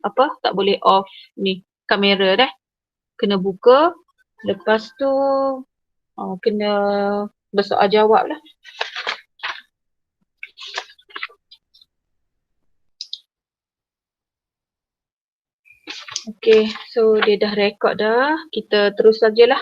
apa, tak boleh off ni kamera dah. Kena buka, lepas tu kena bersoal jawab lah. Okay, so dia dah record dah. Kita terus sajalah.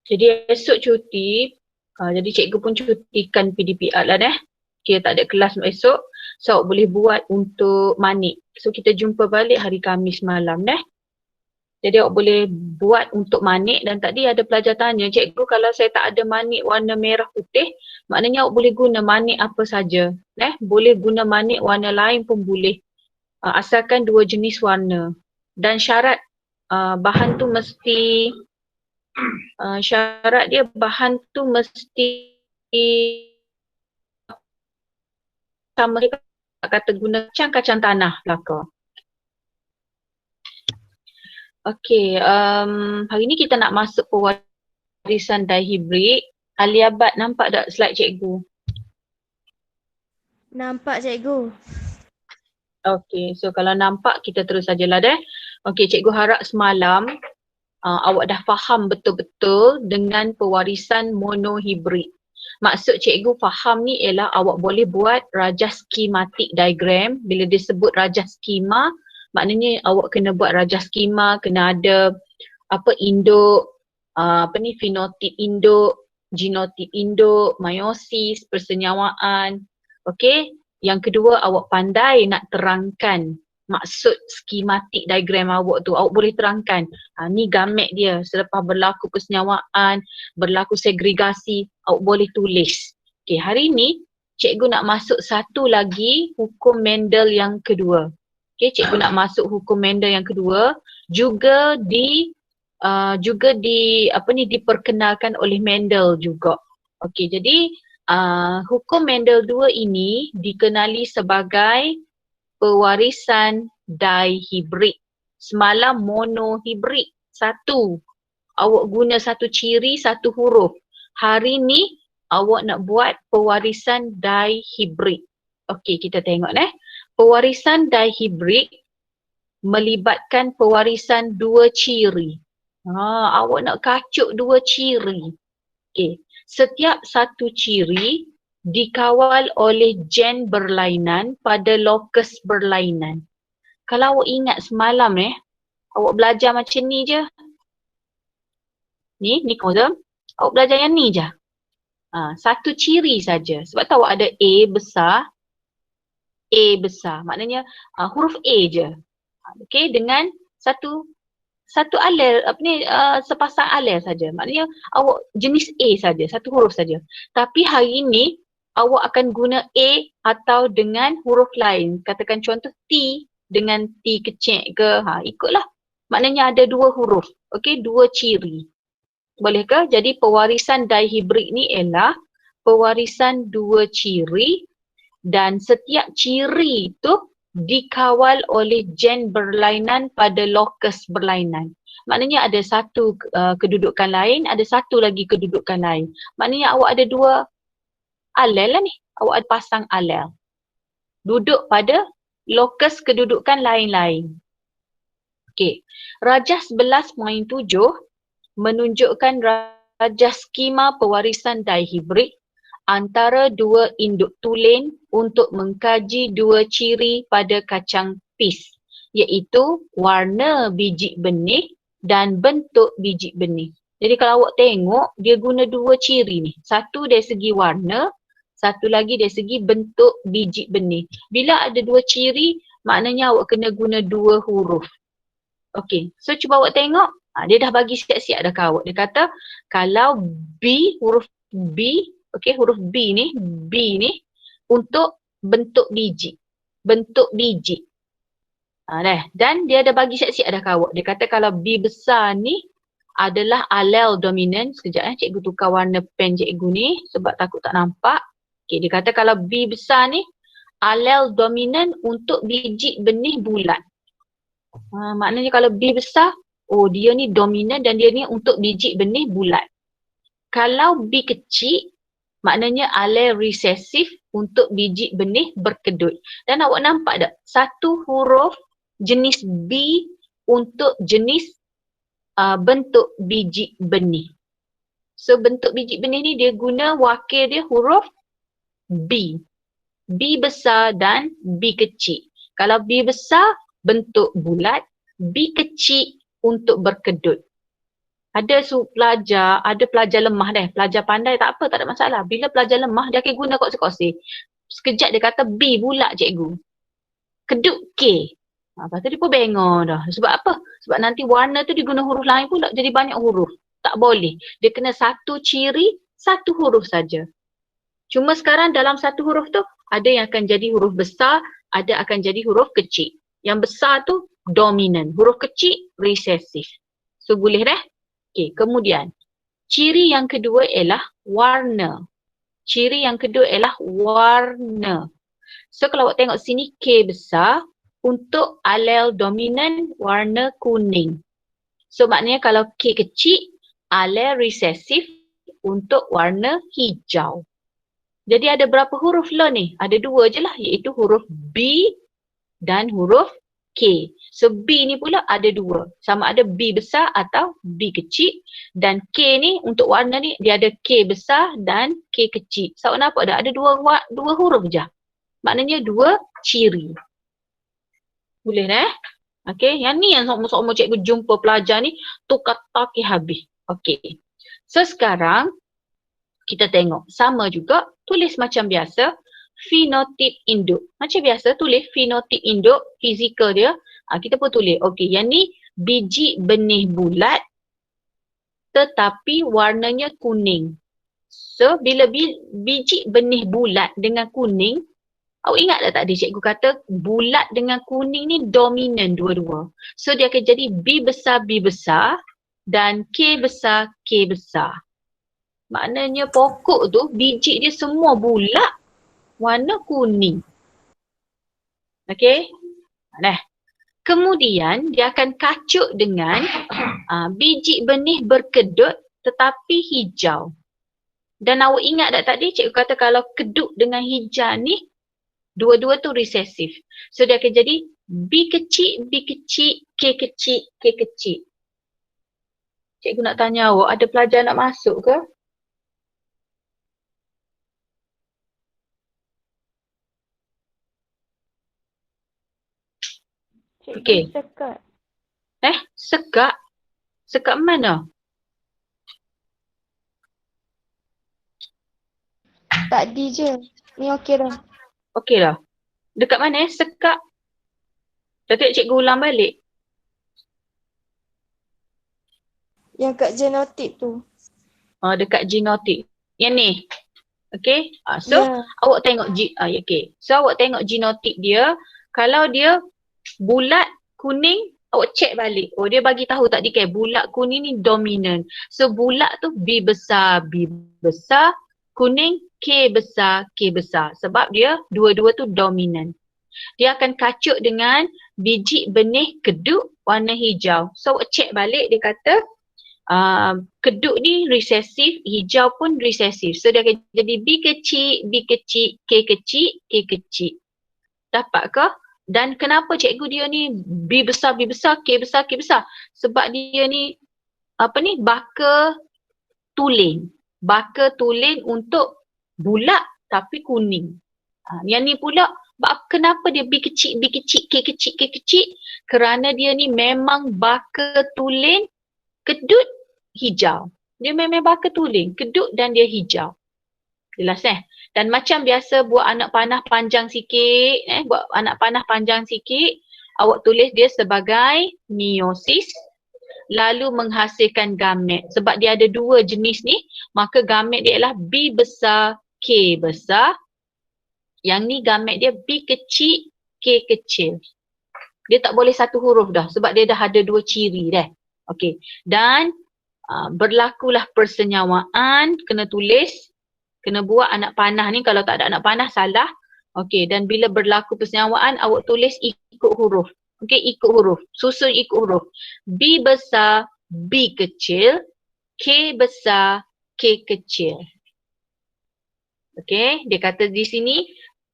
Jadi esok cuti, jadi cikgu pun cutikan PDPR lah dah. Kita tak ada kelas esok, so boleh buat untuk manik. So kita jumpa balik hari Khamis malam dah. Jadi awak boleh buat untuk manik dan tadi ada pelajar tanya, cikgu kalau saya tak ada manik warna merah putih, maknanya awak boleh guna manik apa saja. Boleh guna manik warna lain pun boleh. Asalkan dua jenis warna. Dan syarat bahan tu mesti, syarat dia bahan tu mesti sama dia kata guna kacang tanah belaka. Okey, hari ni kita nak masuk pewarisan dihibrid. Aliabat nampak tak slide cikgu? Nampak cikgu. Okey, so kalau nampak kita terus sajalah deh. Okey, cikgu harap semalam awak dah faham betul-betul dengan pewarisan monohibrid. Maksud cikgu faham ni ialah awak boleh buat rajah skematik diagram. Bila disebut rajah skema, maknanya awak kena buat rajah skema, kena ada induk, fenotip induk, genotip induk, meiosis, persenyawaan. Okey. Yang kedua, awak pandai nak terangkan maksud skematik diagram awak tu. Awak boleh terangkan, ni gamet dia selepas berlaku persenyawaan, berlaku segregasi, awak boleh tulis. Okey, hari ni cikgu nak masuk satu lagi hukum Mendel yang kedua. Okey, cikgu nak masuk hukum Mendel yang kedua, juga diperkenalkan oleh Mendel juga. Okey, jadi hukum Mendel 2 ini dikenali sebagai pewarisan dihibrid. Semalam monohibrid, satu. Awak guna satu ciri, satu huruf. Hari ni awak nak buat pewarisan dihibrid. Okey, kita tengok Pewarisan dihibrid melibatkan pewarisan dua ciri. Awak nak kacuk dua ciri. Okey. Setiap satu ciri dikawal oleh gen berlainan pada lokus berlainan. Kalau awak ingat semalam awak belajar macam ni je. Ni kromosom. Awak belajar yang ni je. Satu ciri saja. Sebab tahu awak ada A besar. A besar. Maknanya huruf A je. Okey, dengan satu alel, sepasang alel saja. Maknanya awak jenis A saja, satu huruf saja. Tapi hari ini awak akan guna A atau dengan huruf lain. Katakan contoh T dengan T kecil ke, ikutlah. Maknanya ada dua huruf, okey, dua ciri. Bolehkah? Jadi pewarisan dihibrid ni ialah pewarisan dua ciri dan setiap ciri itu dikawal oleh gen berlainan pada lokus berlainan. Maknanya ada satu kedudukan lain, ada satu lagi kedudukan lain. Maknanya awak ada dua alel lah ni. Awak ada pasang alel. Duduk pada lokus kedudukan lain-lain. Okey. Rajah 11.7 menunjukkan rajah skema pewarisan dihibrid antara dua induk tulen untuk mengkaji dua ciri pada kacang pis, iaitu warna biji benih dan bentuk biji benih. Jadi kalau awak tengok, dia guna dua ciri ni. Satu dari segi warna, satu lagi dari segi bentuk biji benih. Bila ada dua ciri, maknanya awak kena guna dua huruf. Okey, so cuba awak tengok. Dia dah bagi siap-siap dah kat awak. Dia kata, kalau B, huruf B, okey, huruf B ni untuk bentuk biji. Bentuk biji. Dan dia ada bagi siap-siap dah kat awak. Dia kata kalau B besar ni adalah alel dominan. Sekejap cikgu tukar warna pen cikgu ni sebab takut tak nampak. Okey, dia kata kalau B besar ni alel dominan untuk biji benih bulat. Maknanya kalau B besar, oh dia ni dominan dan dia ni untuk biji benih bulat. Kalau B kecil, maknanya alel resesif untuk biji benih berkedut. Dan awak nampak tak? Satu huruf jenis B untuk jenis bentuk biji benih. So bentuk biji benih ni dia guna wakil dia huruf B. B besar dan B kecil. Kalau B besar bentuk bulat, B kecil untuk berkedut. Ada pelajar lemah deh. Pelajar pandai tak apa, tak ada masalah. Bila pelajar lemah dia akan guna kosi-kosi. Sekejap dia kata B bulat cikgu. Kedut K. Lepas tu dia pun bengong dah. Sebab apa? Sebab nanti warna tu dia guna huruf lain pula jadi banyak huruf. Tak boleh. Dia kena satu ciri, satu huruf saja. Cuma sekarang dalam satu huruf tu ada yang akan jadi huruf besar, ada akan jadi huruf kecil. Yang besar tu dominan, huruf kecil resesif. So boleh dah? Okey, kemudian ciri yang kedua ialah warna. Ciri yang kedua ialah warna. So kalau awak tengok sini K besar untuk alel dominan warna kuning. So maknanya kalau K kecil, alel resesif untuk warna hijau. Jadi ada berapa huruf lah ni? Ada dua je lah, iaitu huruf B dan huruf K. So B ni pula ada dua. Sama ada B besar atau B kecil. Dan K ni untuk warna ni dia ada K besar dan K kecil. So awak nampak tak? Ada dua huruf je. Maknanya dua ciri. Boleh dah? Okey, yang ni yang sama-sama cikgu jumpa pelajar ni tukar taki habis. Okey. So sekarang kita tengok sama juga tulis macam biasa fenotip induk. Macam biasa tulis fenotip induk fizikal dia. Kita pun tulis. Okey, yang ni biji benih bulat tetapi warnanya kuning. So bila biji benih bulat dengan kuning, awak ingat tak tadi cikgu kata bulat dengan kuning ni dominan dua-dua. So dia akan jadi B besar dan K besar Maknanya pokok tu biji dia semua bulat warna kuning. Okey? Nah, kemudian dia akan kacut dengan biji benih berkedut tetapi hijau. Dan awak ingat tak tadi cikgu kata kalau kedut dengan hijau ni dua-dua tu resesif. So dia akan jadi B kecil, K kecil. Cikgu nak tanya awak, ada pelajar nak masuk ke? Okey. Sekat. Sekat? Sekat mana? Tadi je. Ni okey dah. Okey dah. Dekat mana sekat? Tadi cikgu ulang balik. Yang kat genotip tu. Dekat genotik. Yang ni. Okey. So awak tengok okey. So awak tengok genotik dia, kalau dia bulat kuning, awak check balik. Oh dia bagi tahu tadi kan bulat kuning ni dominan. So bulat tu B besar, kuning K besar. Sebab dia dua-dua tu dominan. Dia akan kacut dengan biji benih kedut warna hijau. So awak check balik dia kata kedut ni resesif, hijau pun resesif. So dia akan jadi B kecil, K kecil. Dapat ke? Dan kenapa cikgu dia ni B besar, K besar? Sebab dia ni baka tulen. Baka tulen untuk bulat tapi kuning. Yang ni pula kenapa dia B kecil, K kecil? Kerana dia ni memang baka tulen kedut hijau. Dia memang baka tulen kedut dan dia hijau. Jelas Dan macam biasa buat anak panah panjang sikit, awak tulis dia sebagai meiosis lalu menghasilkan gamet. Sebab dia ada dua jenis ni, maka gamet dia ialah B besar, K besar. Yang ni gamet dia B kecil, K kecil. Dia tak boleh satu huruf dah sebab dia dah ada dua ciri dah. Okey. Dan berlakulah persenyawaan, kena tulis, kena buat anak panah ni, kalau tak ada anak panah salah. Okey, dan bila berlaku persenyawaan awak tulis ikut huruf. Okey, ikut huruf. Susun ikut huruf. B besar, B kecil, K besar, K kecil. Okey, dia kata di sini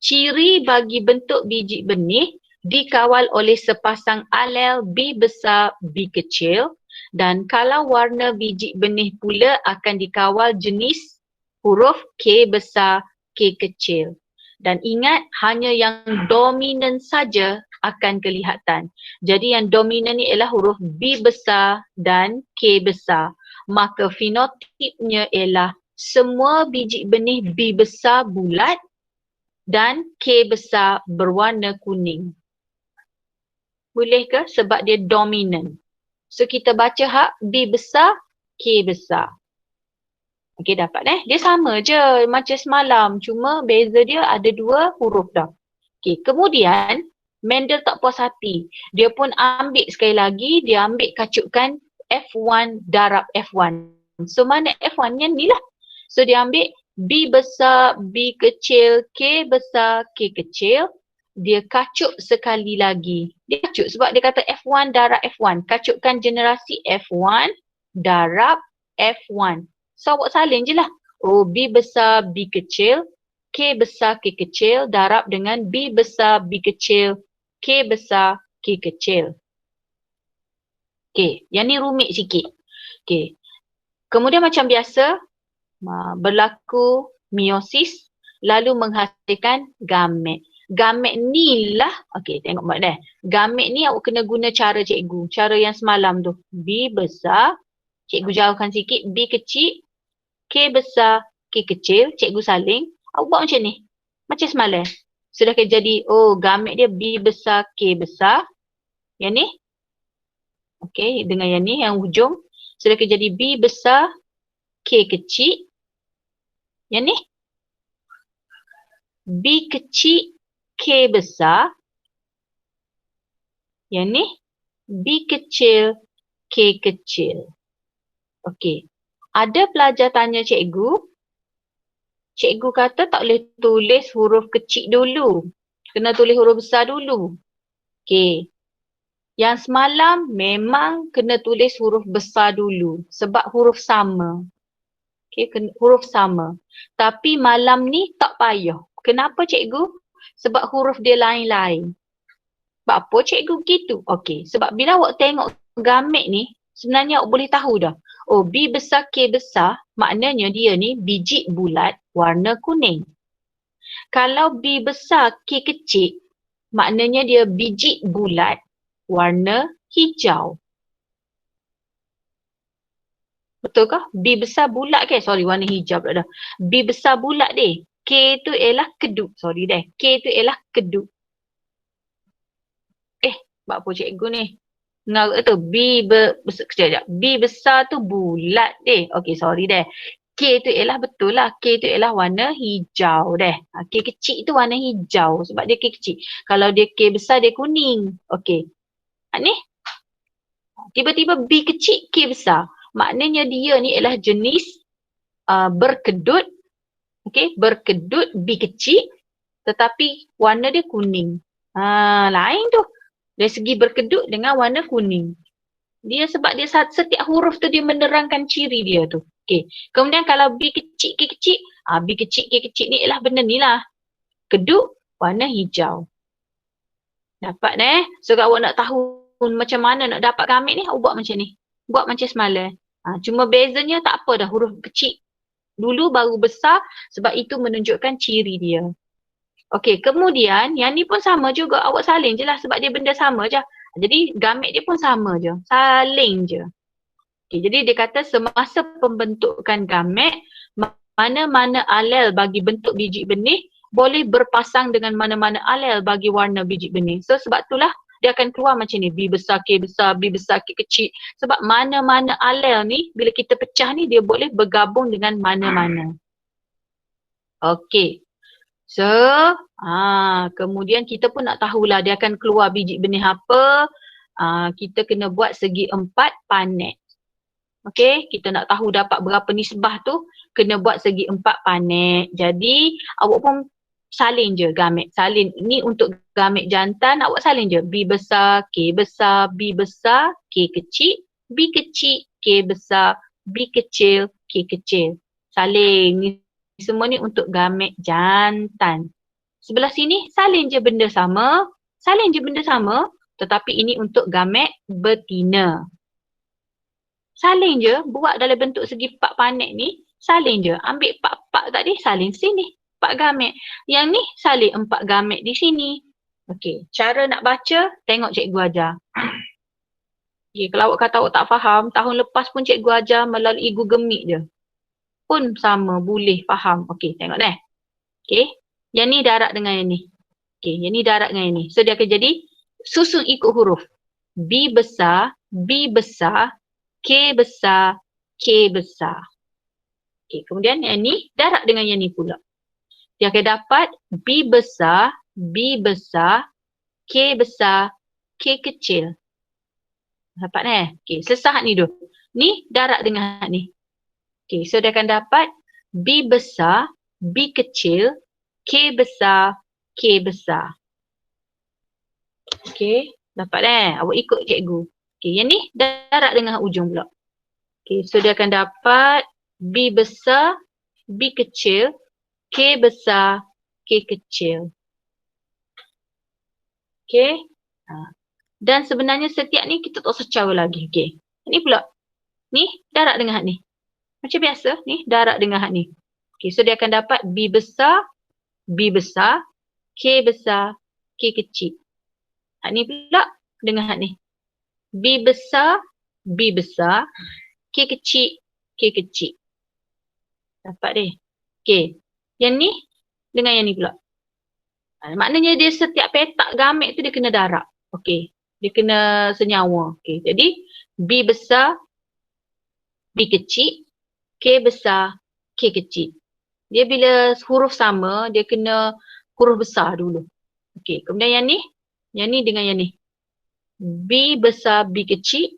ciri bagi bentuk biji benih dikawal oleh sepasang alel B besar, B kecil, dan kalau warna biji benih pula akan dikawal jenis huruf K besar, K kecil. Dan ingat, hanya yang dominan saja akan kelihatan. Jadi yang dominan ni ialah huruf B besar dan K besar. Maka fenotipnya ialah semua biji benih B besar bulat dan K besar berwarna kuning. Boleh ke? Sebab dia dominan. So kita baca hak B besar, K besar. Okey, dapat Dia sama je macam semalam. Cuma beza dia ada 2 huruf dah. Okey, kemudian Mendel tak puas hati. Dia pun ambil sekali lagi, dia ambil kacukan F1 darab F1. So mana F1? Yang ni lah. So dia ambil B besar, B kecil, K besar, K kecil. Dia kacuk sekali lagi. Dia kacuk sebab dia kata F1 darab F1. Kacukkan generasi F1 darab F1. So awak salin je lah. Oh, B besar, B kecil, K besar, K kecil darab dengan B besar, B kecil, K besar, K kecil. Okey, yang ni rumit sikit. Okey. Kemudian macam biasa, berlaku meiosis lalu menghasilkan gamet. Gamet ni lah, okey tengok mak dah. Gamet ni awak kena guna cara cikgu. Cara yang semalam tu. B besar, cikgu jauhkan sikit, B kecil, K besar, K kecil, cikgu saling. Awak buat macam ni. Macam semalam. Sudah jadi, oh gamet dia B besar, K besar. Yang ni. Okey, dengan yang ni, yang hujung. Sudah jadi B besar, K kecil. Yang ni. B kecil, K besar. Yang ni. B kecil, K kecil. Okey. Ada pelajar tanya cikgu. Cikgu kata tak boleh tulis huruf kecil dulu. Kena tulis huruf besar dulu. Okey. Yang semalam memang kena tulis huruf besar dulu. Sebab huruf sama. Okey, huruf sama. Tapi malam ni tak payah. Kenapa cikgu? Sebab huruf dia lain-lain. Sebab apa cikgu begitu? Okey, sebab bila awak tengok gamet ni, sebenarnya awak boleh tahu dah. Oh, B besar, K besar, maknanya dia ni biji bulat warna kuning. Kalau B besar, K kecil, maknanya dia biji bulat warna hijau. Betul kah? B besar bulat ke? Sorry, warna hijau pula dah. B besar bulat deh. K tu ialah kedut. Sorry deh. K tu ialah kedut. Buat apa cikgu ni? Ngarut tu sekejap. B besar tu bulat deh. Okey, sorry deh. K tu ialah betul lah. K tu ialah warna hijau deh. K kecil tu warna hijau sebab dia K kecil. Kalau dia K besar dia kuning. Okey. Ni. Tiba-tiba B kecil, K besar. Maknanya dia ni ialah jenis berkedut. Okey, berkedut B kecil tetapi warna dia kuning. Lain tu. Dari segi berkedut dengan warna kuning. Dia sebab dia setiap huruf tu dia menerangkan ciri dia tu. Okey. Kemudian kalau B kecil, K kecil. B kecil, K kecil ni ialah benda ni lah. Kedut, warna hijau. Dapat So kalau awak nak tahu macam mana nak dapat gamet ni, awak buat macam ni. Buat macam semalam. Cuma bezanya tak apa dah. Huruf kecil dulu baru besar sebab itu menunjukkan ciri dia. Okey, kemudian yang ni pun sama juga. Awak saling je lah sebab dia benda sama je. Jadi gamet dia pun sama je. Saling je. Okey, jadi dia kata semasa pembentukan gamet, mana-mana alel bagi bentuk biji benih boleh berpasang dengan mana-mana alel bagi warna biji benih. So sebab itulah dia akan keluar macam ni. B besar, K besar, B besar, K kecil. Sebab mana-mana alel ni bila kita pecah ni dia boleh bergabung dengan mana-mana. Okey. So, kemudian kita pun nak tahulah dia akan keluar biji benih apa. Kita kena buat segi 4 panet. Okey, kita nak tahu dapat berapa nisbah tu, kena buat segi 4 panet. Jadi, awak pun salin je gamet. Salin. Ni untuk gamet jantan, awak salin je. B besar, K besar, B besar, K kecil, B kecil, K besar, B kecil, K kecil. Salin. Ni semua ni untuk gamet jantan. Sebelah sini salin je benda sama. Salin je benda sama. Tetapi ini untuk gamet betina. Salin je, buat dalam bentuk segi pak panek ni. Salin je. Ambil pak tadi, salin sini. 4 gamet. Yang ni salin 4 gamet di sini. Okey, cara nak baca, tengok cikgu ajar. Okay, kalau awak kata awak tak faham, tahun lepas pun cikgu ajar melalui Google Meet je. Pun sama, boleh faham. Okey, tengok deh. Okey, yang ni darat dengan yang ni. Okey, yang ni darat dengan yang ni. So dia akan jadi susun ikut huruf. B besar, B besar, K besar, K besar. Okey, kemudian yang ni darat dengan yang ni pula. Dia akan dapat B besar, B besar, K besar, K kecil. Dapat Okey, selesai ni dulu. Ni darat dengan ni. Okey, so dia akan dapat B besar, B kecil, K besar, K besar. Okey, dapat awak ikut cikgu. Okey, yang ni darat dengan ujung pula. Okey, so dia akan dapat B besar, B kecil, K besar, K kecil. Okey. Dan sebenarnya setiap ni kita tak usah cara lagi. Okey. Ni pula. Ni darat dengan hak ni. Macam biasa ni darat dengan hak ni. Okey, so dia akan dapat B besar, K besar, K kecil. Hak ni pula dengan hak ni. B besar, K kecil, K kecil. Dapat deh. Okey. Yang ni dengan yang ni pula. Maknanya dia setiap petak gamet tu dia kena darat. Okey. Dia kena senyawa. Okey. Jadi B besar, B kecil, K besar, K kecil. Dia bila huruf sama, dia kena huruf besar dulu. Okey. Kemudian yang ni dengan yang ni. B besar, B kecil,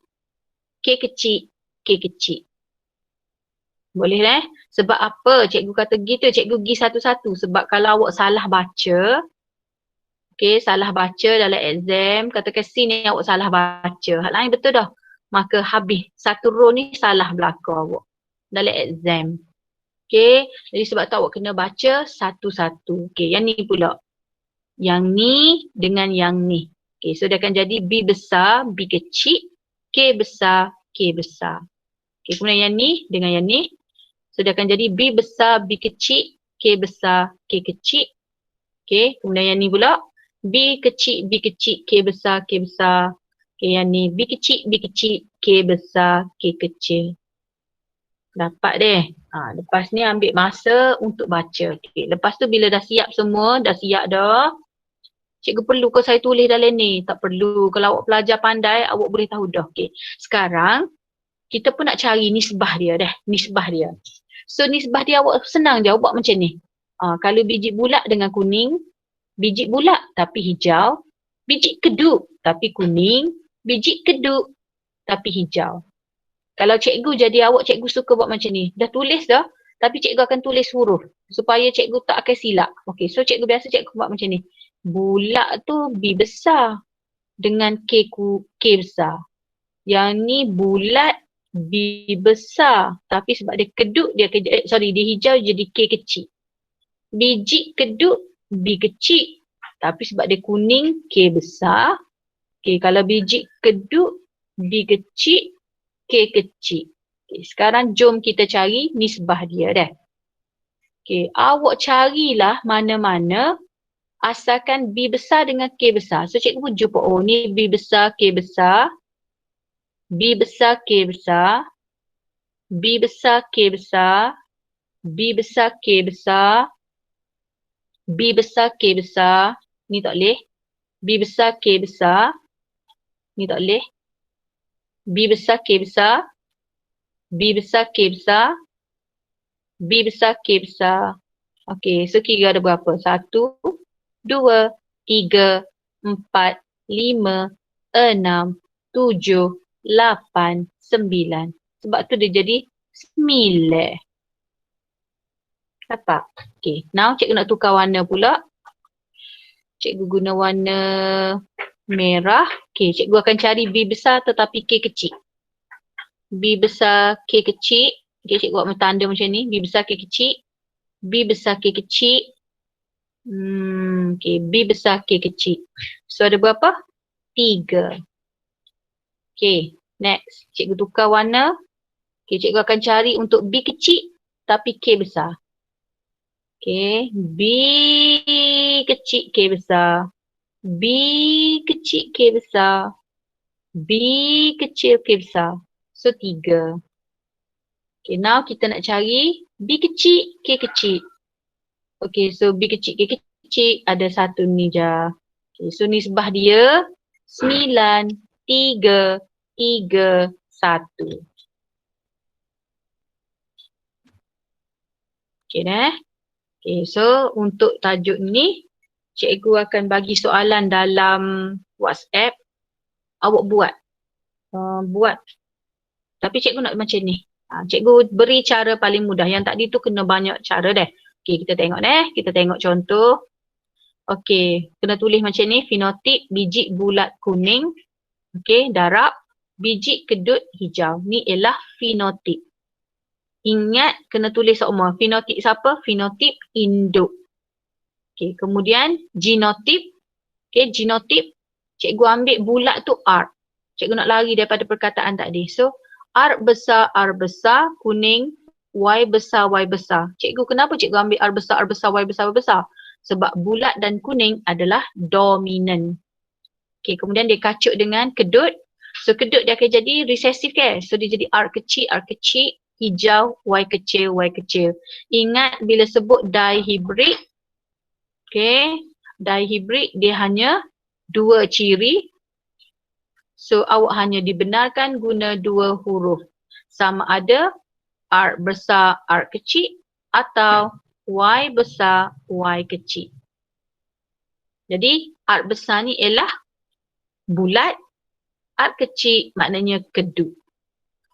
K kecil, K kecil. Boleh Sebab apa cikgu kata gitu, cikgu pergi satu-satu. Sebab kalau awak salah baca, okey, salah baca dalam exam, katakan sini awak salah baca, hal lain betul dah. Maka habis satu row ni salah belaka awak dalam exam. Okey, jadi sebab tu awak kena baca satu-satu. Okey, yang ni pula. Yang ni dengan yang ni. Okey, so dia akan jadi B besar, B kecil, K besar, K besar. Okey, kemudian yang ni dengan yang ni. So dia akan jadi B besar, B kecil, K besar, K kecil. Okey, kemudian yang ni pula. B kecil, K besar, K besar. Okey, yang ni B kecil, K besar, K kecil. Dapat deh. Lepas ni ambil masa untuk baca. Okey, lepas tu bila dah siap semua, dah siap dah. Cikgu perlu ke saya tulis dalam ni? Tak perlu. Kalau awak pelajar pandai, awak boleh tahu dah. Okey, sekarang kita pun nak cari nisbah dia dah. Nisbah dia. So nisbah dia awak senang je, awak buat macam ni. Kalau biji bulat dengan kuning, biji bulat tapi hijau, biji kedut tapi kuning, biji kedut tapi hijau. Kalau cikgu jadi awak, cikgu suka buat macam ni. Dah tulis dah, tapi cikgu akan tulis huruf supaya cikgu tak akan silap. Okey, so cikgu biasa cikgu buat macam ni. Bulat tu B besar dengan K besar. Yang ni bulat B besar, tapi sebab dia kedut dia dia hijau jadi K kecil. Biji kedut B kecil, tapi sebab dia kuning K besar. Okey, kalau biji kedut B kecil, K kecil. Okey, sekarang jom kita cari nisbah dia dah. Okey, awak carilah mana-mana asalkan B besar dengan K besar. So cikgu pun jumpa, oh ni B besar, K besar. B besar, K besar, B besar, K besar, B besar, K besar, B besar, K besar, ni tak boleh. B besar, K besar, ni tak boleh. B besar, K besar, B besar, K besar, B besar, K besar. Okey, so kira ada berapa? 1, 2, 3, 4, 5, 6, 7, 8, 9. Sebab tu dia jadi 9. Dapat? Okay. Now cikgu nak tukar warna pula. Cikgu guna warna merah. Okey, cikgu akan cari B besar tetapi K kecil. B besar K kecil. Okey, cikgu buat tanda macam ni. B besar K kecil. B besar K kecil. Okey, B besar K kecil. So ada berapa? 3. Okey, next. Cikgu tukar warna. Okey, cikgu akan cari untuk B kecil tapi K besar. Okey, B kecil K besar. B kecil K besar. B kecil K besar. So 3. Okay, now kita nak cari B kecil K kecil. Okay, so B kecil K kecil ada 1 ni je. Okay, so nisbah dia 9, 3, 3, 1. Okay dah. Okay, so untuk tajuk ni, cikgu akan bagi soalan dalam WhatsApp. Awak buat. Buat. Tapi cikgu nak macam ni. Cikgu beri cara paling mudah. Yang tadi tu kena banyak cara deh. Okay, kita tengok deh. Kita tengok contoh. Okay, kena tulis macam ni. Fenotip biji bulat kuning. Okay, darab. Biji kedut hijau. Ni ialah fenotip. Ingat kena tulis semua. Fenotip siapa? Fenotip induk. Okay, kemudian genotip. Okay, genotip. Cikgu ambil bulat tu R. Cikgu nak lari daripada perkataan tadi. So, R besar, kuning, Y besar, Y besar. Cikgu, kenapa cikgu ambil R besar, Y besar, Y besar? Sebab bulat dan kuning adalah dominan. Okay, kemudian dia kacuk dengan kedut. So, kedut dia akan jadi resesif ke? So, dia jadi R kecil, hijau, Y kecil, Y kecil. Ingat bila sebut dihibrid. Okay, dihibrid dia hanya 2 ciri. So, awak hanya dibenarkan guna 2 huruf. Sama ada R besar, R kecil atau Y besar, Y kecil. Jadi, R besar ni ialah bulat, R kecil maknanya kedut.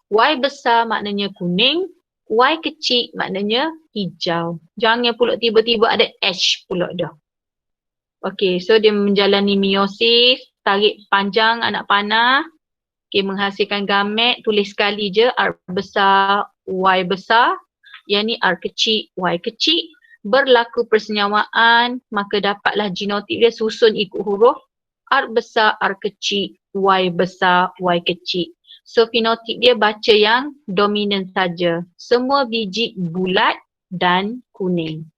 Y besar maknanya kuning, Y kecil maknanya hijau. Jangan pula tiba-tiba ada H pula dah. Okey, so dia menjalani meiosis, tarik panjang anak panah, okay, menghasilkan gamet, tulis sekali je R besar, Y besar, yang ni R kecil, Y kecil, berlaku persenyawaan, maka dapatlah genotip dia susun ikut huruf R besar, R kecil, Y besar, Y kecil. So fenotip dia baca yang dominan saja, semua biji bulat dan kuning.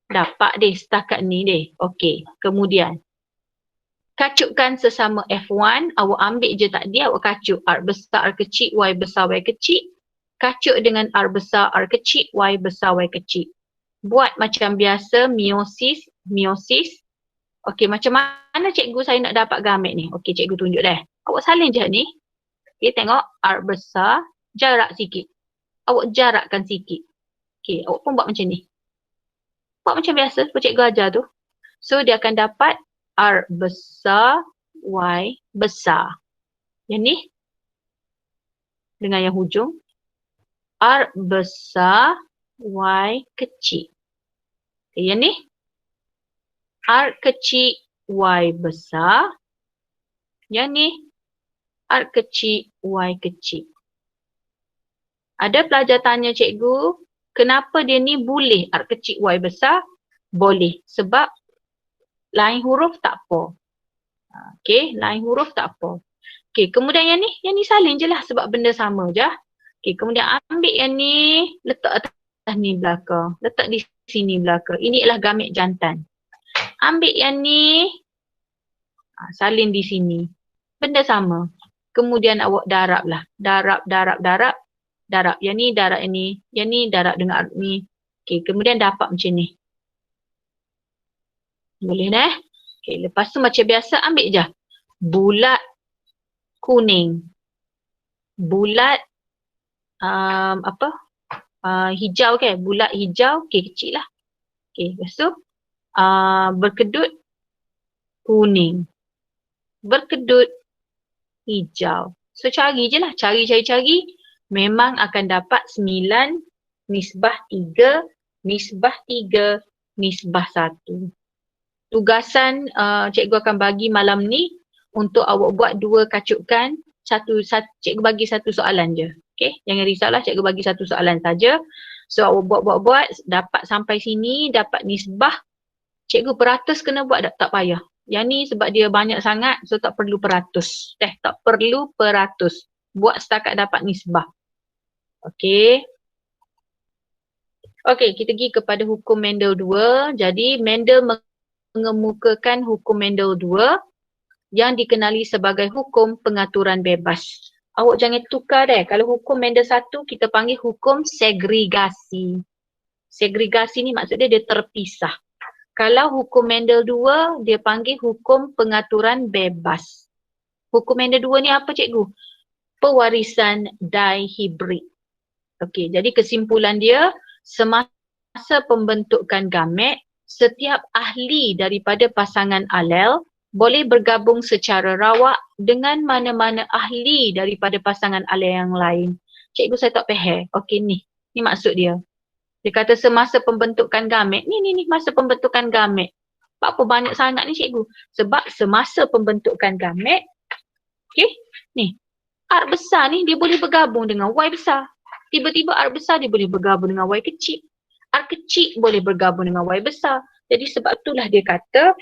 Dapat deh setakat ni deh. Okey, kemudian kacukkan sesama F1, awak ambil je tadi, awak kacuk R besar, R kecil, Y besar, Y kecil. Kacuk dengan R besar, R kecil, Y besar, Y kecil. Buat macam biasa, meiosis. Okey, macam mana cikgu saya nak dapat gamet ni? Okey, cikgu tunjuk dah. Awak salin je ni. Okey, tengok R besar, jarak sikit. Awak jarakkan sikit. Okey, awak pun buat macam ni. Buat macam biasa, seperti cikgu ajar tu. So, dia akan dapat R besar, Y besar. Yang ni. Dengan yang hujung. R besar, Y kecil. Okay, yang ni. R kecil, Y besar. Yang ni. R kecil, Y kecil. Ada pelajar tanya cikgu, kenapa dia ni boleh R kecil, Y besar? Boleh. Sebab lain huruf tak apa. Okay, lain huruf tak apa. Okay, kemudian yang ni salin je lah sebab benda sama je. Okay, kemudian ambil yang ni, letak atas ni belakang. Letak di sini belakang. Ini ialah gamet jantan. Ambil yang ni, salin di sini. Benda sama. Kemudian awak darab lah. Darab. Yang ni darab yang ni. Yang ni darab dengan ni. Okay, kemudian dapat macam ni. Boleh dah. Okay, lepas tu macam biasa ambil je. Bulat kuning. Bulat hijau kan. Bulat hijau. Okay, kecil lah. Okay, lepas tu berkedut kuning. Berkedut hijau. So cari je lah. Cari. Memang akan dapat 9 nisbah 3 nisbah 3 nisbah 1. tugasan cikgu akan bagi malam ni untuk awak buat 2 kacukan, cikgu bagi 1 soalan je. Okay, jangan risaulah, cikgu bagi 1 soalan saja. So awak buat, dapat sampai sini, dapat nisbah, cikgu peratus kena buat tak payah. Yang ni sebab dia banyak sangat, so tak perlu peratus. Tak perlu peratus. Buat setakat dapat nisbah. Okay. Okay, kita pergi kepada hukum Mendel 2. Jadi Mendel mengemukakan hukum Mendel 2 yang dikenali sebagai hukum pengaturan bebas. Awak jangan tukar deh. Kalau hukum Mendel 1 kita panggil hukum segregasi. Segregasi ni maksudnya dia terpisah. Kalau hukum Mendel 2 dia panggil hukum pengaturan bebas. Hukum Mendel 2 ni apa cikgu? Pewarisan dihibrid. Okey, jadi kesimpulan dia, semasa pembentukan gamet, setiap ahli daripada pasangan alel boleh bergabung secara rawak dengan mana-mana ahli daripada pasangan alel yang lain. Cikgu saya tak faham. Okey ni maksud dia. Dia kata semasa pembentukan gamet. Ni masa pembentukan gamet. Apa banyak sangat ni cikgu? Sebab semasa pembentukan gamet, okey, ni R besar ni dia boleh bergabung dengan Y besar. Tiba-tiba R besar dia boleh bergabung dengan Y kecil. R kecil boleh bergabung dengan Y besar. Jadi sebab itulah dia kata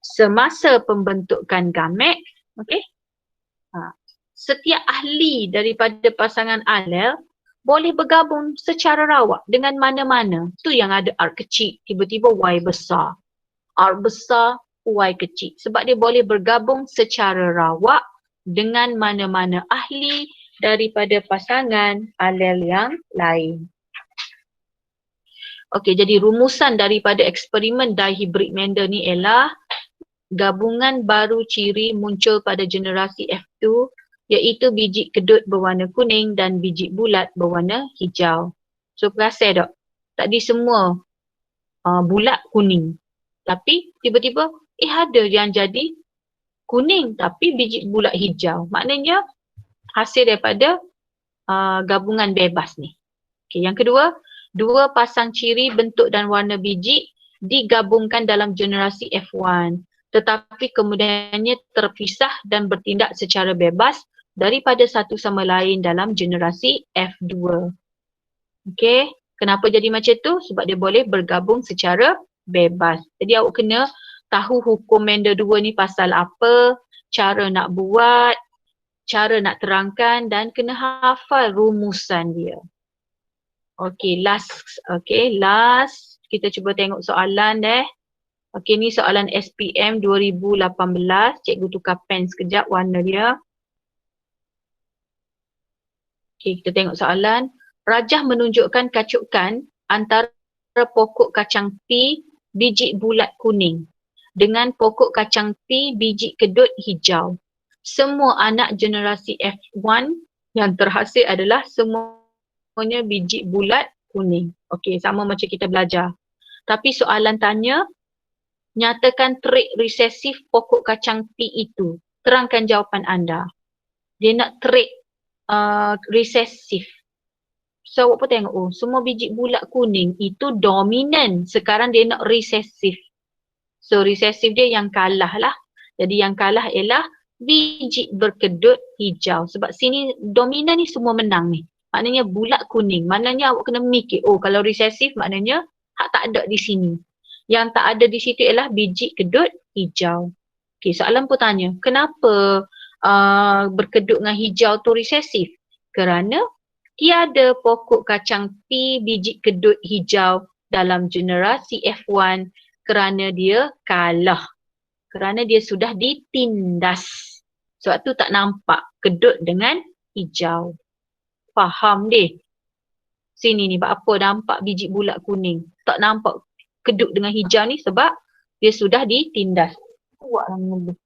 semasa pembentukan gamet, okey, setiap ahli daripada pasangan alel boleh bergabung secara rawak dengan mana-mana. Tu yang ada R kecil, tiba-tiba Y besar. R besar, Y kecil. Sebab dia boleh bergabung secara rawak dengan mana-mana ahli daripada pasangan alel yang lain. Okey, jadi rumusan daripada eksperimen dihibrid Mendel ni ialah gabungan baru ciri muncul pada generasi F2 iaitu biji kedut berwarna kuning dan biji bulat berwarna hijau. So perasan tak? Tadi semua bulat kuning. Tapi tiba-tiba ada yang jadi kuning tapi biji bulat hijau. Maknanya hasil daripada gabungan bebas ni. Okay, yang kedua, 2 pasang ciri bentuk dan warna biji digabungkan dalam generasi F1. Tetapi kemudiannya terpisah dan bertindak secara bebas daripada satu sama lain dalam generasi F2. Okey, kenapa jadi macam tu? Sebab dia boleh bergabung secara bebas. Jadi awak kena tahu hukum Mendel 2 ni pasal apa, cara nak buat, cara nak terangkan dan kena hafal rumusan dia. Okey, last kita cuba tengok soalan deh. Okey, ni soalan SPM 2018. Cikgu tukar pen sekejap warna dia. Okey, kita tengok soalan. Rajah menunjukkan kacukan antara pokok kacang P biji bulat kuning dengan pokok kacang P biji kedut hijau. Semua anak generasi F1 yang terhasil adalah semuanya biji bulat kuning. Okey, sama macam kita belajar. Tapi soalan tanya, nyatakan trait resesif pokok kacang P itu. Terangkan jawapan anda. Dia nak trait resesif. So awak pun tengok, semua biji bulat kuning itu dominan. Sekarang dia nak resesif. So resesif dia yang kalah lah. Jadi yang kalah ialah biji berkedut hijau. Sebab sini dominan ni semua menang ni. Maknanya bulat kuning. Maknanya awak kena mikir, kalau resesif maknanya hak tak ada di sini. Yang tak ada di situ ialah biji kedut hijau. Okey, soalan pun tanya, kenapa berkedut dengan hijau tu resesif? Kerana tiada pokok kacang P biji kedut hijau dalam generasi F1 kerana dia kalah. Kerana dia sudah ditindas. Sebab tu tak nampak kedut dengan hijau. Faham deh? Sini ni, apa nampak biji bulat kuning? Tak nampak kedut dengan hijau ni sebab dia sudah ditindas. Buatlah mengeluh.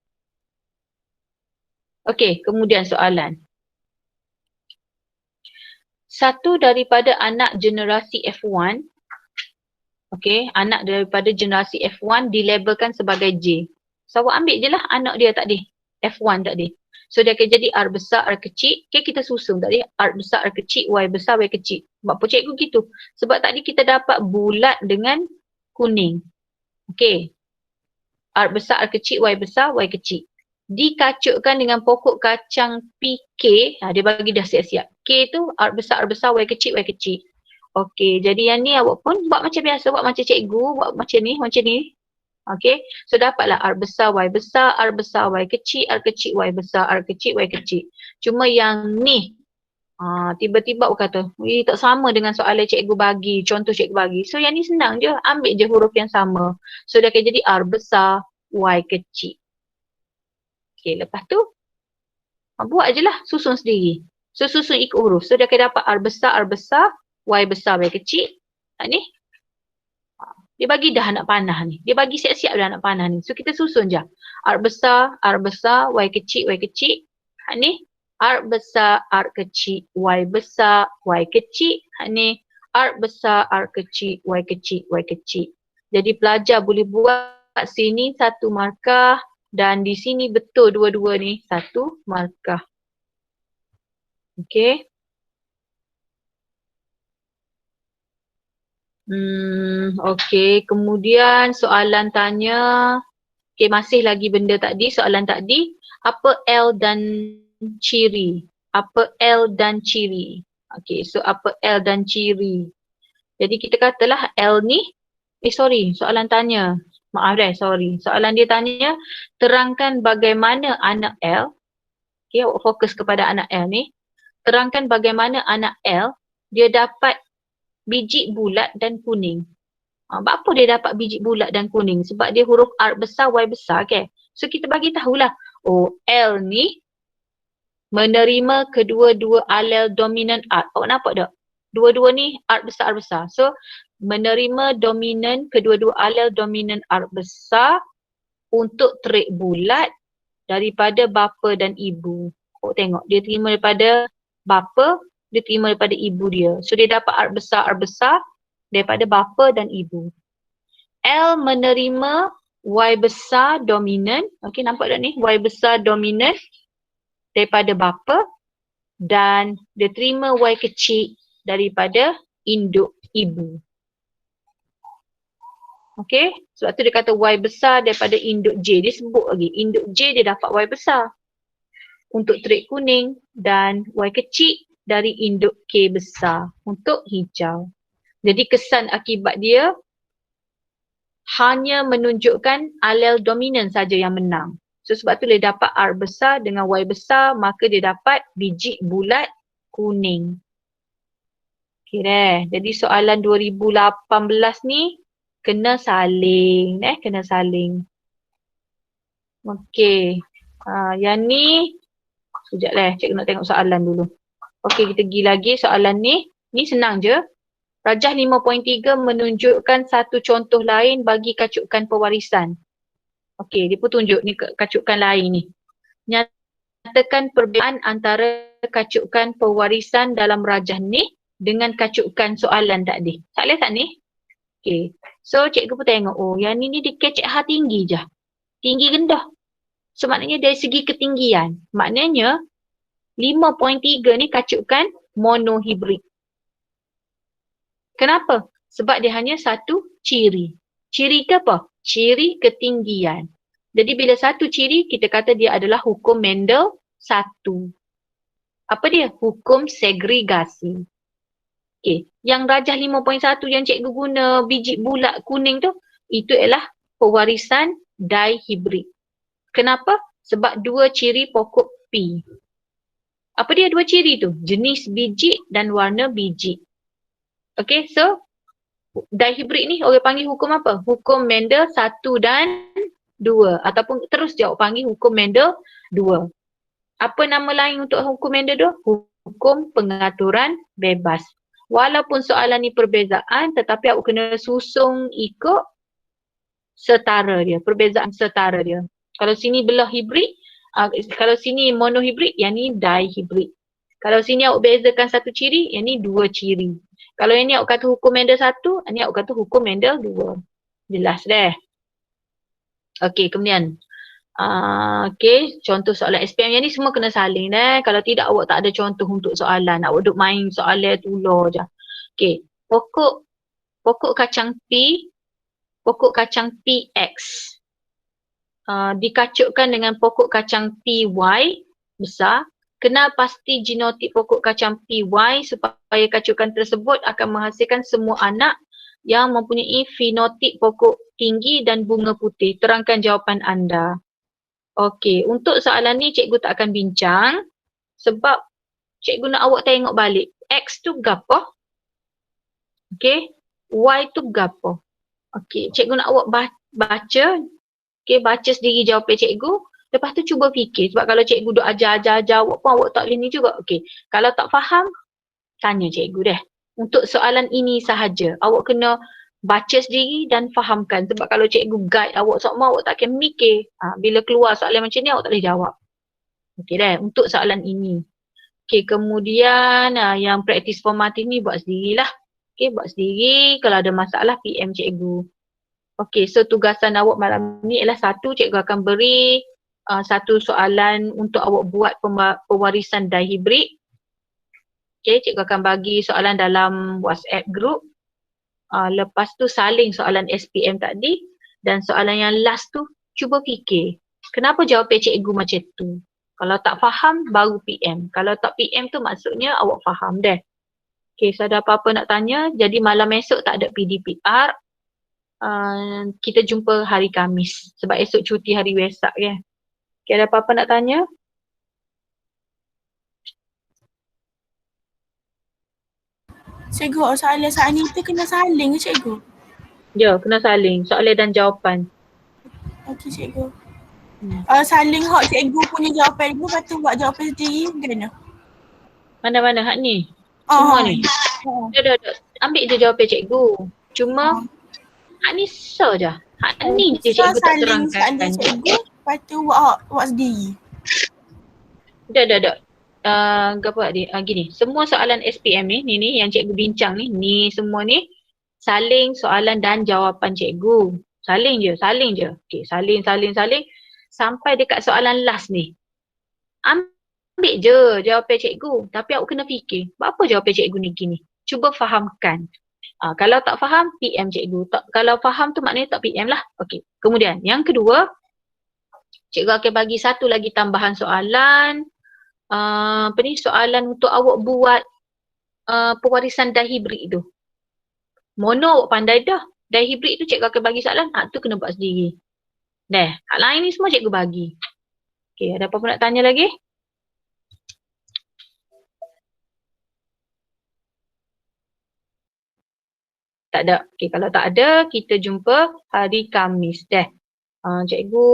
Okey, kemudian soalan. Satu daripada anak generasi F1, anak daripada generasi F1 dilabelkan sebagai J. So awak ambil je lah anak dia tadi, F1 tadi. So dia akan jadi R besar, R kecil. Kita susun tadi, R besar, R kecil, Y besar, Y kecil. Sebab apa cikgu gitu? Sebab tadi kita dapat bulat dengan kuning. Okey. R besar, R kecil, Y besar, Y kecil. Dikacukkan dengan pokok kacang PK, dia bagi dah siap-siap. K tu R besar, Y kecil, Y kecil. Okey, jadi yang ni awak pun buat macam biasa, buat macam cikgu, buat macam ni, macam ni. Okey, so dapatlah R besar, Y besar, R besar, Y kecil, R kecil, Y besar, R kecil, Y kecil. Cuma yang ni, tiba-tiba awak kata, tak sama dengan soalan cikgu bagi, contoh cikgu bagi. So yang ni senang je, ambil je huruf yang sama. So dia akan jadi R besar, Y kecil. Okay, lepas tu, buat je lah, susun sendiri. So susun ikut huruf. So dia akan dapat R besar, Y besar, Y kecil. Ni, dia bagi dah anak panah ni. Dia bagi siap-siap dah anak panah ni. So kita susun je. R besar, Y kecil, Y kecil. Ni, R besar, R kecil, Y besar, Y kecil. Ni, R besar, R kecil, Y kecil, Y kecil. Jadi pelajar boleh buat sini satu markah dan di sini betul dua-dua ni satu markah. Okey. Okey, kemudian soalan tanya, okey masih lagi benda tadi, soalan tadi, apa L dan ciri? Apa L dan ciri? Okey, so apa L dan ciri? Jadi kita katalah L ni, soalan tanya. Maaf sorry. Soalan dia tanya, terangkan bagaimana anak L, okey awak fokus kepada anak L ni, terangkan bagaimana anak L dia dapat biji bulat dan kuning. Apa dia dapat biji bulat dan kuning? Sebab dia huruf R besar, Y besar ke? So kita bagi tahulah, L ni menerima kedua-dua alel dominan R. Awak nampak tak? Dua-dua ni R besar, R besar. So menerima dominan kedua-dua alel dominan R besar untuk trik bulat daripada bapa dan ibu. Awak tengok, dia terima daripada bapa, dia terima daripada ibu dia. So dia dapat R besar daripada bapa dan ibu. L menerima Y besar dominan. Okey, nampak tak ni? Y besar dominan daripada bapa dan dia terima Y kecil daripada induk ibu. Okey, sebab tu dia kata Y besar daripada induk J. Dia sebut lagi, induk J dia dapat Y besar untuk trik kuning dan Y kecil dari induk K besar untuk hijau. Jadi kesan akibat dia hanya menunjukkan alel dominan saja yang menang. So sebab tu dia dapat R besar dengan Y besar, maka dia dapat biji bulat kuning. Okay deh. Jadi soalan 2018 ni kena saling. Kena saling. Okay. Yang ni, sekejap cikgu nak tengok soalan dulu. Okay, kita pergi lagi soalan ni. Ni senang je. Rajah 5.3 menunjukkan satu contoh lain bagi kacukan pewarisan. Okey, dia pun tunjuk ni kacukan lain ni. Nyatakan perbezaan antara kacukan pewarisan dalam rajah ni dengan kacukan soalan tadi. Tak boleh tak ni? Okey. So cikgu pun tengok, yang ni dia kecek H tinggi je. Tinggi rendah. So maknanya dari segi ketinggian. Maknanya 5.3 ni kacukan monohibrid. Kenapa? Sebab dia hanya satu ciri. Ciri ke apa? Ciri ketinggian. Jadi bila satu ciri, kita kata dia adalah hukum Mendel 1. Apa dia? Hukum segregasi. Okay. Yang rajah 5.1 yang cikgu guna biji bulat kuning tu, itu ialah pewarisan dihibrid. Kenapa? Sebab dua ciri pokok P. Apa dia dua ciri tu? Jenis biji dan warna biji. Okay, so dihibrid ni orang panggil hukum apa? Hukum Mendel 1 dan 2. Ataupun terus dia panggil hukum Mendel 2. Apa nama lain untuk hukum Mendel 2? Hukum pengaturan bebas. Walaupun soalan ni perbezaan, tetapi awak kena susung ikut setara dia. Perbezaan setara dia. Kalau sini belah hibrid, kalau sini monohibrid, yang ni dihibrid. Kalau sini awak bezakan satu ciri, yang ni dua ciri. Kalau yang ni awak kata hukum Mendel 1, yang ni awak kata hukum Mendel 2. Jelas deh. Okey, kemudian. Okey, contoh soalan SPM yang ni semua kena saling deh. Kalau tidak awak tak ada contoh untuk soalan. Awak duduk main soalan tular je. Okey, pokok kacang P, pokok kacang PX. dikacukkan dengan pokok kacang PY besar. Kenal pasti genotip pokok kacang PY supaya kacukan tersebut akan menghasilkan semua anak yang mempunyai fenotip pokok tinggi dan bunga putih. Terangkan jawapan anda. Okey, untuk soalan ni cikgu tak akan bincang sebab cikgu nak awak tengok balik. X tu gapo? Okey, Y tu gapo? Okey, cikgu nak awak baca. Okey, baca sendiri jawapan cikgu. Lepas tu cuba fikir. Sebab kalau cikgu duk ajar awak pun awak tak boleh ni juga. Okey, kalau tak faham, tanya cikgu deh. Untuk soalan ini sahaja, awak kena baca sendiri dan fahamkan. Sebab kalau cikgu guide awak semua, awak tak akan mikir. Bila keluar soalan macam ni, awak tak boleh jawab. Okey deh, untuk soalan ini. Okey, kemudian yang praktis formatif ni buat sendirilah. Okey, buat sendiri. Kalau ada masalah, PM cikgu. Okey, so tugasan awak malam ni ialah satu, cikgu akan beri satu soalan untuk awak buat pewarisan dihibrid. Okey, cikgu akan bagi soalan dalam WhatsApp group. Lepas tu saling soalan SPM tadi. Dan soalan yang last tu, cuba fikir. Kenapa jawapan cikgu macam tu? Kalau tak faham, baru PM. Kalau tak PM tu maksudnya awak faham deh. Okey, so ada apa-apa nak tanya? Jadi malam esok tak ada PDPR. Kita jumpa hari Khamis. Sebab esok cuti hari Wesak ya. Okay, ada apa-apa nak tanya? Cikgu, soalan saat ni tu kena saling ke cikgu? Ya, kena saling. Soalan dan jawapan. Okey cikgu. Saling hak cikgu punya jawapan dulu, lepas tu buat jawapan sendiri macam mana? Mana-mana hak ni? Semua ni? Dah. Ambil je jawapan cikgu. Cuma hak ni so je. Hak ni je cikgu tak terangkan. Saling cikgu, lepas tu buat sendiri. Dah. Apa dia? Gini, semua soalan SPM ni yang cikgu bincang ni semua ni saling soalan dan jawapan cikgu. Saling je. Okey, saling sampai dekat soalan last ni. Ambil je jawapan cikgu, tapi awak kena fikir, apa jawapan cikgu ni gini? Cuba fahamkan. Kalau tak faham, PM cikgu. Kalau faham tu maknanya tak PM lah. Okey. Kemudian yang kedua, cikgu akan bagi satu lagi tambahan soalan. Soalan untuk awak buat pewarisan dihibrid tu. Mono awak pandai dah. Dihibrid tu cikgu akan bagi soalan, tu kena buat sendiri. Hak lain ni semua cikgu bagi. Okey, ada apa-apa nak tanya lagi? Tak ada. Okey, kalau tak ada, kita jumpa hari Khamis cikgu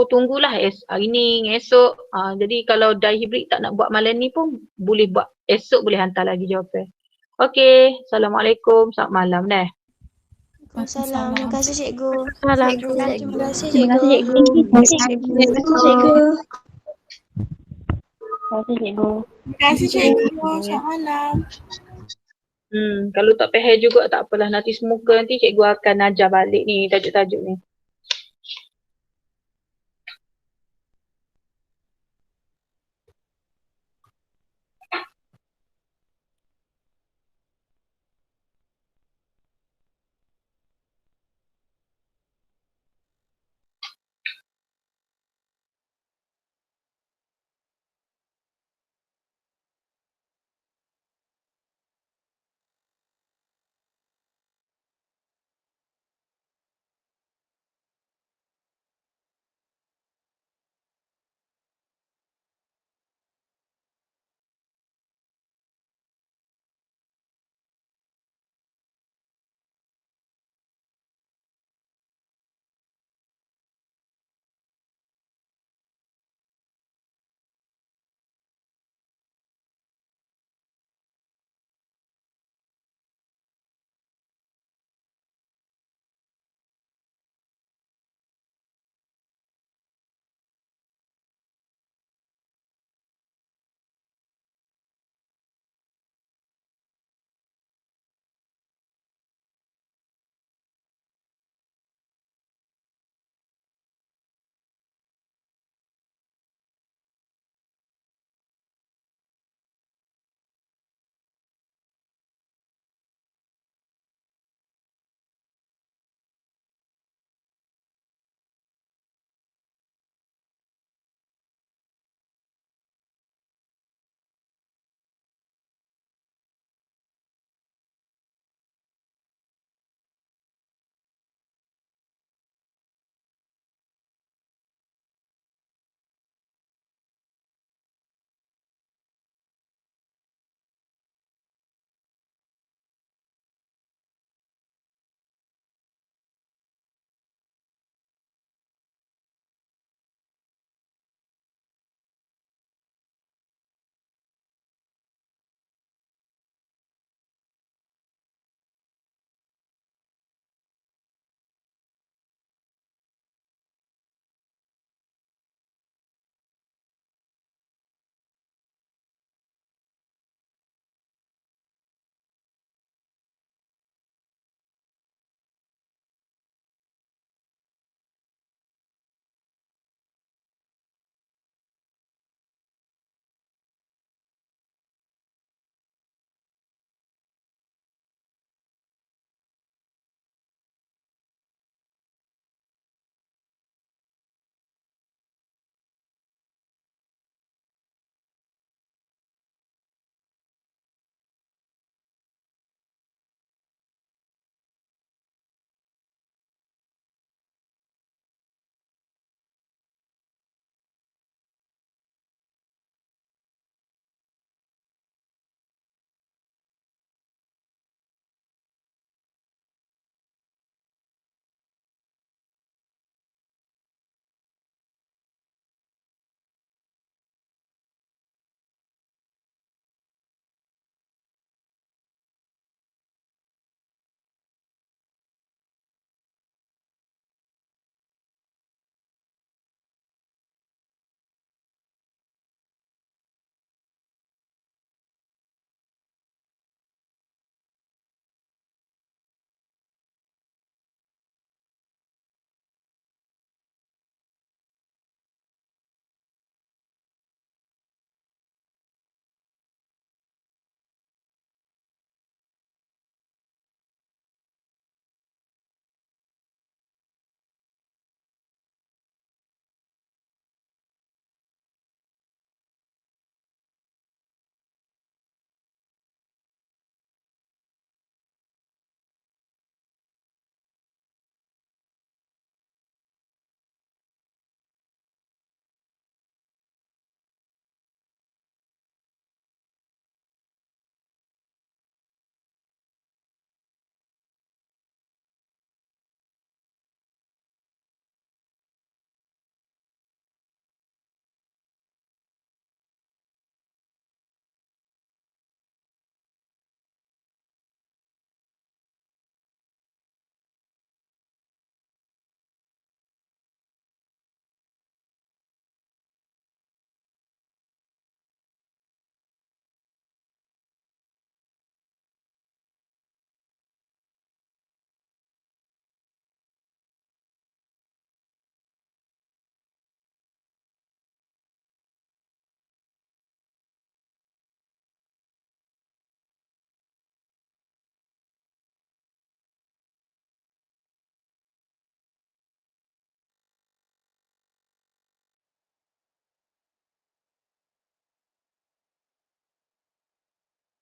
tunggulah hari ni, esok. Jadi kalau dihibrid tak nak buat malam ni pun boleh buat esok, boleh hantar lagi jawapan. Okey, Assalamualaikum, selamat malam Waalaikumsalam. Terima kasih cikgu. Terima kasih Terima kasih Terima kasih cikgu. cikgu. Terima kasih cikgu. Selamat malam. Kalau tak faham juga tak apalah, nanti semoga nanti cikgu akan ajar balik ni tajuk-tajuk ni.